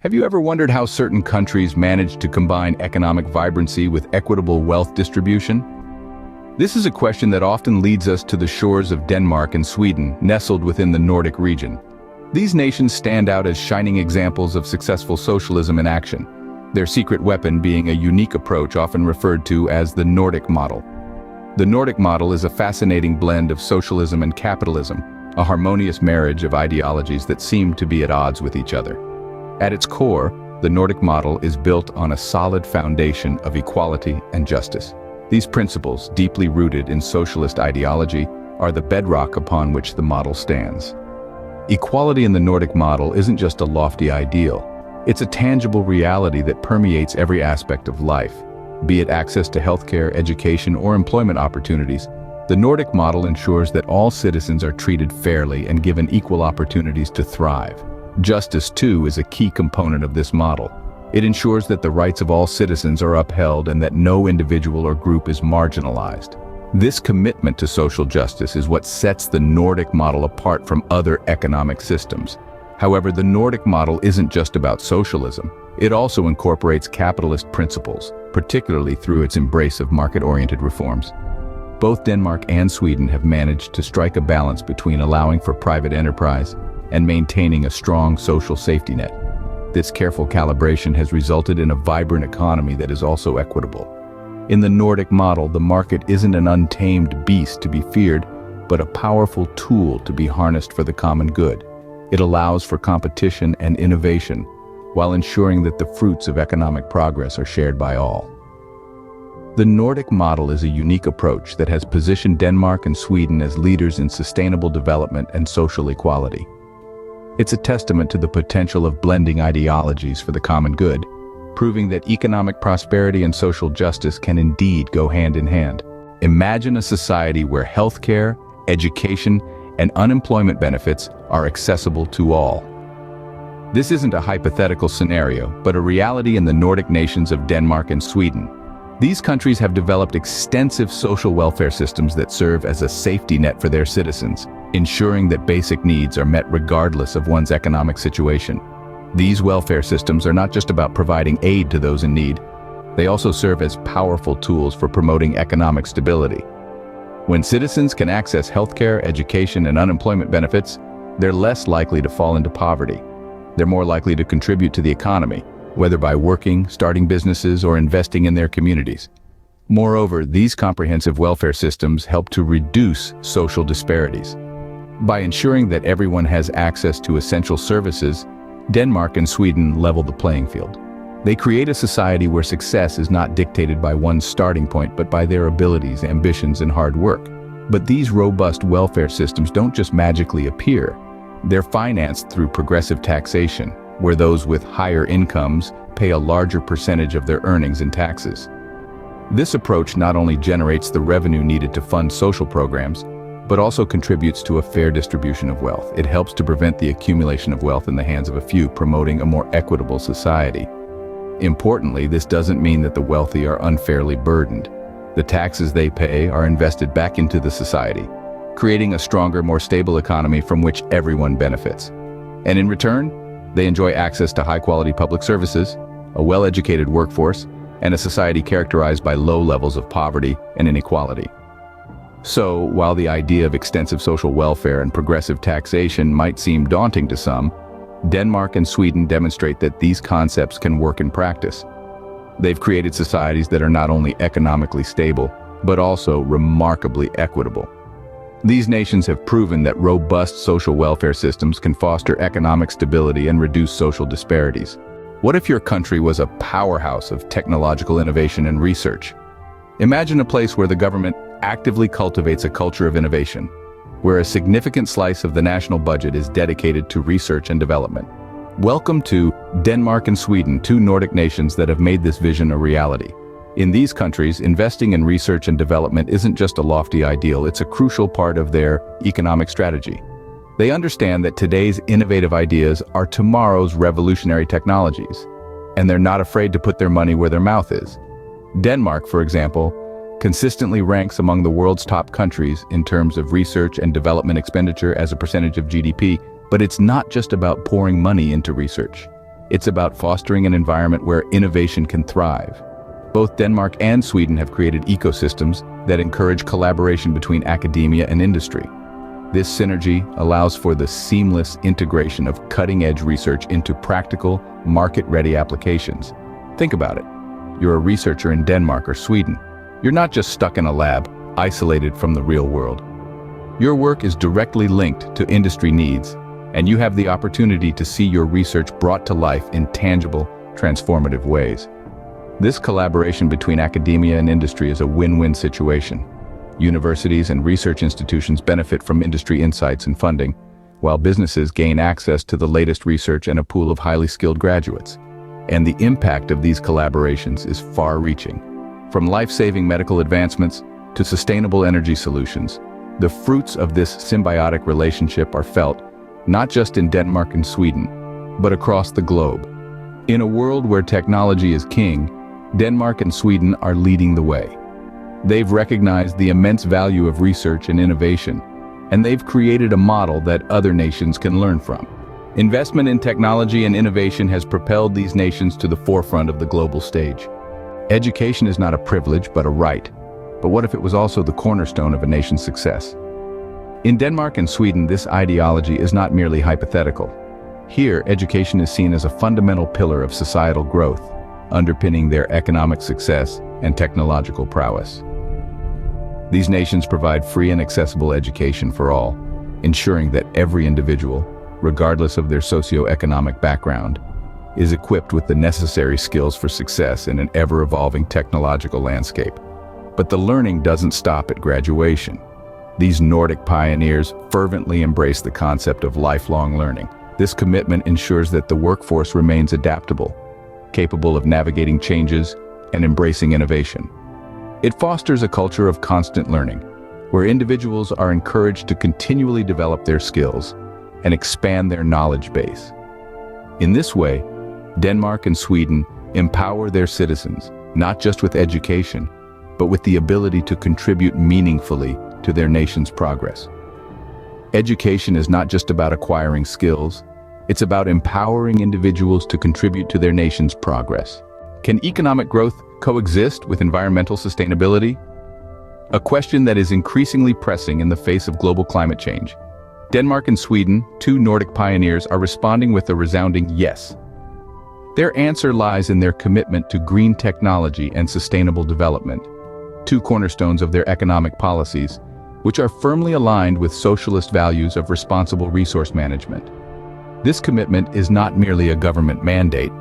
Have you ever wondered how certain countries manage to combine economic vibrancy with equitable wealth distribution? This is a question that often leads us to the shores of Denmark and Sweden, nestled within the Nordic region. These nations stand out as shining examples of successful socialism in action, their secret weapon being a unique approach often referred to as the Nordic Model. The Nordic Model is a fascinating blend of socialism and capitalism, a harmonious marriage of ideologies that seem to be at odds with each other. At its core, the Nordic Model is built on a solid foundation of equality and justice. These principles, deeply rooted in socialist ideology, are the bedrock upon which the model stands. Equality in the Nordic Model isn't just a lofty ideal. It's a tangible reality that permeates every aspect of life. Be it access to healthcare, education, or employment opportunities, the Nordic Model ensures that all citizens are treated fairly and given equal opportunities to thrive. Justice, too, is a key component of this model. It ensures that the rights of all citizens are upheld and that no individual or group is marginalized. This commitment to social justice is what sets the Nordic Model apart from other economic systems. However, the Nordic Model isn't just about socialism. It also incorporates capitalist principles, particularly through its embrace of market-oriented reforms. Both Denmark and Sweden have managed to strike a balance between allowing for private enterprise and maintaining a strong social safety net. This careful calibration has resulted in a vibrant economy that is also equitable. In the Nordic Model, the market isn't an untamed beast to be feared, but a powerful tool to be harnessed for the common good. It allows for competition and innovation, while ensuring that the fruits of economic progress are shared by all. The Nordic Model is a unique approach that has positioned Denmark and Sweden as leaders in sustainable development and social equality. It's a testament to the potential of blending ideologies for the common good, proving that economic prosperity and social justice can indeed go hand in hand. Imagine a society where healthcare, education, and unemployment benefits are accessible to all. This isn't a hypothetical scenario, but a reality in the Nordic nations of Denmark and Sweden. These countries have developed extensive social welfare systems that serve as a safety net for their citizens, ensuring that basic needs are met regardless of one's economic situation. These welfare systems are not just about providing aid to those in need. They also serve as powerful tools for promoting economic stability. When citizens can access healthcare, education, and unemployment benefits, they're less likely to fall into poverty. They're more likely to contribute to the economy, whether by working, starting businesses, or investing in their communities. Moreover, these comprehensive welfare systems help to reduce social disparities. By ensuring that everyone has access to essential services, Denmark and Sweden level the playing field. They create a society where success is not dictated by one's starting point, but by their abilities, ambitions, and hard work. But these robust welfare systems don't just magically appear. They're financed through progressive taxation, where those with higher incomes pay a larger percentage of their earnings in taxes. This approach not only generates the revenue needed to fund social programs, but also contributes to a fair distribution of wealth. It helps to prevent the accumulation of wealth in the hands of a few, promoting a more equitable society. Importantly, this doesn't mean that the wealthy are unfairly burdened. The taxes they pay are invested back into the society, creating a stronger, more stable economy from which everyone benefits. And in return, they enjoy access to high-quality public services, a well-educated workforce, and a society characterized by low levels of poverty and inequality. So, while the idea of extensive social welfare and progressive taxation might seem daunting to some, Denmark and Sweden demonstrate that these concepts can work in practice. They've created societies that are not only economically stable, but also remarkably equitable. These nations have proven that robust social welfare systems can foster economic stability and reduce social disparities. What if your country was a powerhouse of technological innovation and research? Imagine a place where the government actively cultivates a culture of innovation, where a significant slice of the national budget is dedicated to research and development. Welcome to Denmark and Sweden, two Nordic nations that have made this vision a reality. In these countries, investing in research and development isn't just a lofty ideal, it's a crucial part of their economic strategy. They understand that today's innovative ideas are tomorrow's revolutionary technologies, and they're not afraid to put their money where their mouth is. Denmark, for example, consistently ranks among the world's top countries in terms of research and development expenditure as a percentage of GDP, but it's not just about pouring money into research. It's about fostering an environment where innovation can thrive. Both Denmark and Sweden have created ecosystems that encourage collaboration between academia and industry. This synergy allows for the seamless integration of cutting-edge research into practical, market-ready applications. Think about it. You're a researcher in Denmark or Sweden. You're not just stuck in a lab, isolated from the real world. Your work is directly linked to industry needs, and you have the opportunity to see your research brought to life in tangible, transformative ways. This collaboration between academia and industry is a win-win situation. Universities and research institutions benefit from industry insights and funding, while businesses gain access to the latest research and a pool of highly skilled graduates. And the impact of these collaborations is far-reaching. From life-saving medical advancements to sustainable energy solutions, the fruits of this symbiotic relationship are felt not just in Denmark and Sweden, but across the globe. In a world where technology is king, Denmark and Sweden are leading the way. They've recognized the immense value of research and innovation, and they've created a model that other nations can learn from. Investment in technology and innovation has propelled these nations to the forefront of the global stage. Education is not a privilege, but a right. But what if it was also the cornerstone of a nation's success? In Denmark and Sweden, this ideology is not merely hypothetical. Here, education is seen as a fundamental pillar of societal growth, underpinning their economic success and technological prowess. These nations provide free and accessible education for all, ensuring that every individual, regardless of their socio-economic background, is equipped with the necessary skills for success in an ever-evolving technological landscape. But the learning doesn't stop at graduation. These Nordic pioneers fervently embrace the concept of lifelong learning. This commitment ensures that the workforce remains adaptable, capable of navigating changes and embracing innovation. It fosters a culture of constant learning, where individuals are encouraged to continually develop their skills and expand their knowledge base. In this way, Denmark and Sweden empower their citizens, not just with education, but with the ability to contribute meaningfully to their nation's progress. Education is not just about acquiring skills, it's about empowering individuals to contribute to their nation's progress. Can economic growth coexist with environmental sustainability? A question that is increasingly pressing in the face of global climate change. Denmark and Sweden, two Nordic pioneers, are responding with a resounding yes. Their answer lies in their commitment to green technology and sustainable development, two cornerstones of their economic policies, which are firmly aligned with socialist values of responsible resource management. This commitment is not merely a government mandate,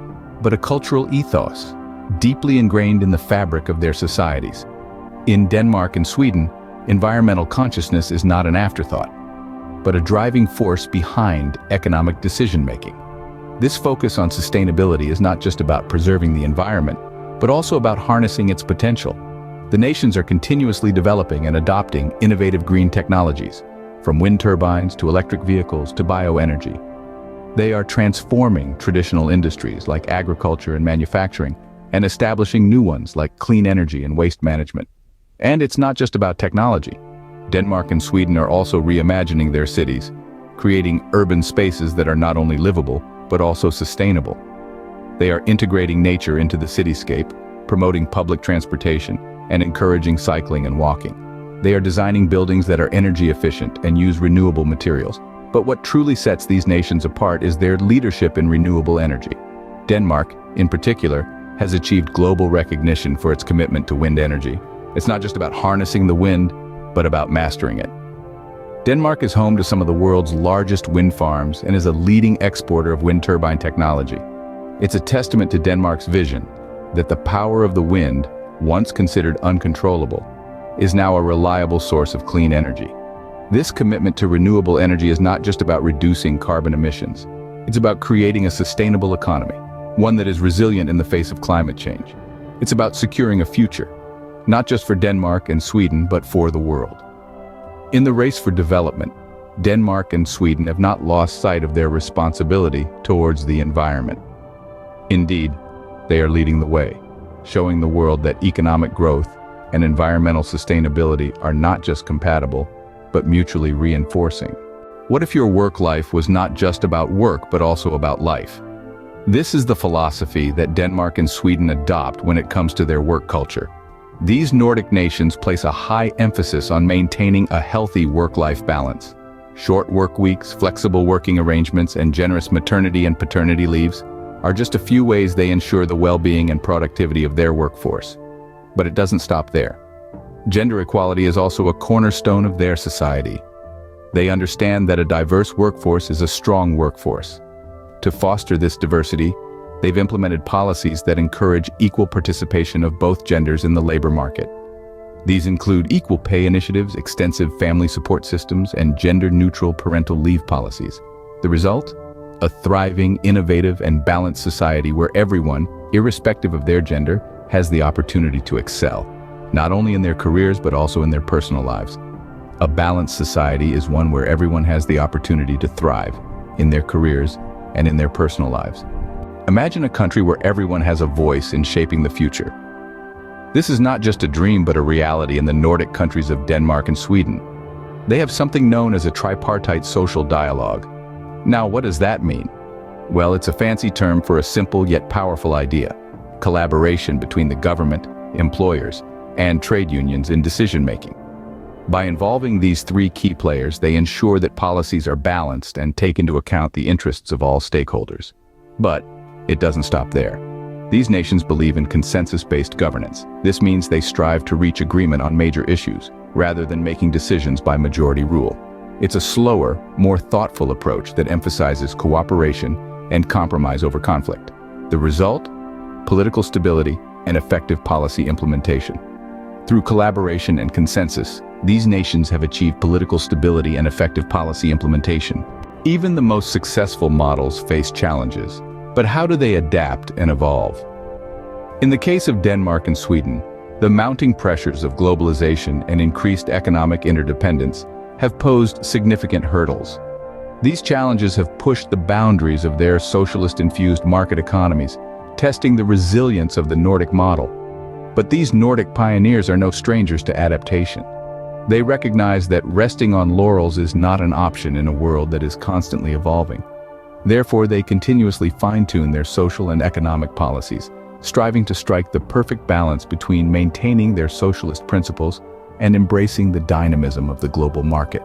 but a cultural ethos, deeply ingrained in the fabric of their societies. In Denmark and Sweden, environmental consciousness is not an afterthought, but a driving force behind economic decision-making. This focus on sustainability is not just about preserving the environment, but also about harnessing its potential. The nations are continuously developing and adopting innovative green technologies, from wind turbines to electric vehicles to bioenergy. They are transforming traditional industries like agriculture and manufacturing and establishing new ones like clean energy and waste management. And it's not just about technology. Denmark and Sweden are also reimagining their cities, creating urban spaces that are not only livable, but also sustainable. They are integrating nature into the cityscape, promoting public transportation, and encouraging cycling and walking. They are designing buildings that are energy efficient and use renewable materials. But what truly sets these nations apart is their leadership in renewable energy. Denmark, in particular, has achieved global recognition for its commitment to wind energy. It's not just about harnessing the wind, but about mastering it. Denmark is home to some of the world's largest wind farms and is a leading exporter of wind turbine technology. It's a testament to Denmark's vision that the power of the wind, once considered uncontrollable, is now a reliable source of clean energy. This commitment to renewable energy is not just about reducing carbon emissions. It's about creating a sustainable economy, one that is resilient in the face of climate change. It's about securing a future, not just for Denmark and Sweden, but for the world. In the race for development, Denmark and Sweden have not lost sight of their responsibility towards the environment. Indeed, they are leading the way, showing the world that economic growth and environmental sustainability are not just compatible, but mutually reinforcing. What if your work life was not just about work, but also about life? This is the philosophy that Denmark and Sweden adopt when it comes to their work culture. These Nordic nations place a high emphasis on maintaining a healthy work-life balance. Short work weeks, flexible working arrangements, and generous maternity and paternity leaves are just a few ways they ensure the well-being and productivity of their workforce. But it doesn't stop there. Gender equality is also a cornerstone of their society. They understand that a diverse workforce is a strong workforce. To foster this diversity, they've implemented policies that encourage equal participation of both genders in the labor market. These include equal pay initiatives, extensive family support systems, and gender-neutral parental leave policies. The result? A thriving, innovative, and balanced society where everyone, irrespective of their gender, has the opportunity to excel, not only in their careers but also in their personal lives. A balanced society is one where everyone has the opportunity to thrive in their careers and in their personal lives. Imagine a country where everyone has a voice in shaping the future. This is not just a dream but a reality in the Nordic countries of Denmark and Sweden. They have something known as a tripartite social dialogue. Now, what does that mean? Well, it's a fancy term for a simple yet powerful idea: collaboration between the government, employers, and trade unions in decision-making. By involving these three key players, they ensure that policies are balanced and take into account the interests of all stakeholders. But it doesn't stop there. These nations believe in consensus-based governance. This means they strive to reach agreement on major issues, rather than making decisions by majority rule. It's a slower, more thoughtful approach that emphasizes cooperation and compromise over conflict. The result? Political stability and effective policy implementation. Through collaboration and consensus, these nations have achieved political stability and effective policy implementation. Even the most successful models face challenges. But how do they adapt and evolve? In the case of Denmark and Sweden, the mounting pressures of globalization and increased economic interdependence have posed significant hurdles. These challenges have pushed the boundaries of their socialist-infused market economies, testing the resilience of the Nordic model. But these Nordic pioneers are no strangers to adaptation. They recognize that resting on laurels is not an option in a world that is constantly evolving. Therefore, they continuously fine-tune their social and economic policies, striving to strike the perfect balance between maintaining their socialist principles and embracing the dynamism of the global market.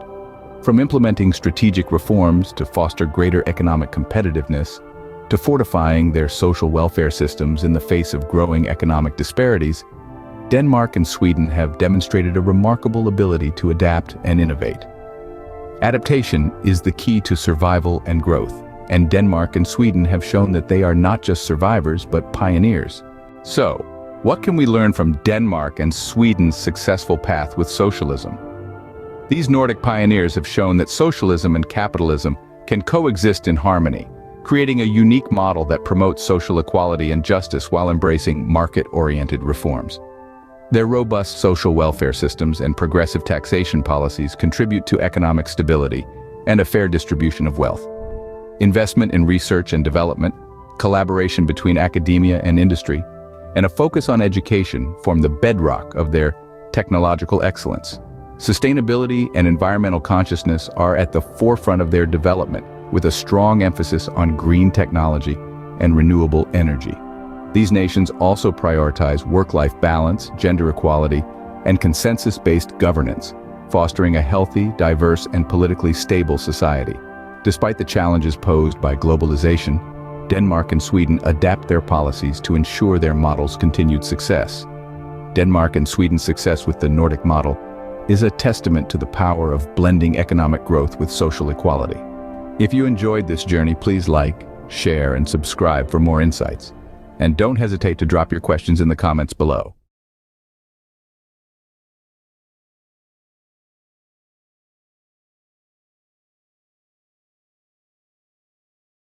From implementing strategic reforms to foster greater economic competitiveness, to fortifying their social welfare systems in the face of growing economic disparities, Denmark and Sweden have demonstrated a remarkable ability to adapt and innovate. Adaptation is the key to survival and growth, and Denmark and Sweden have shown that they are not just survivors but pioneers. So, what can we learn from Denmark and Sweden's successful path with socialism? These Nordic pioneers have shown that socialism and capitalism can coexist in harmony, creating a unique model that promotes social equality and justice while embracing market-oriented reforms. Their robust social welfare systems and progressive taxation policies contribute to economic stability and a fair distribution of wealth. Investment in research and development, collaboration between academia and industry, and a focus on education form the bedrock of their technological excellence. Sustainability and environmental consciousness are at the forefront of their development, with a strong emphasis on green technology and renewable energy. These nations also prioritize work-life balance, gender equality, and consensus-based governance, fostering a healthy, diverse, and politically stable society. Despite the challenges posed by globalization, Denmark and Sweden adapt their policies to ensure their model's continued success. Denmark and Sweden's success with the Nordic model is a testament to the power of blending economic growth with social equality. If you enjoyed this journey, please like, share, and subscribe for more insights. And don't hesitate to drop your questions in the comments below.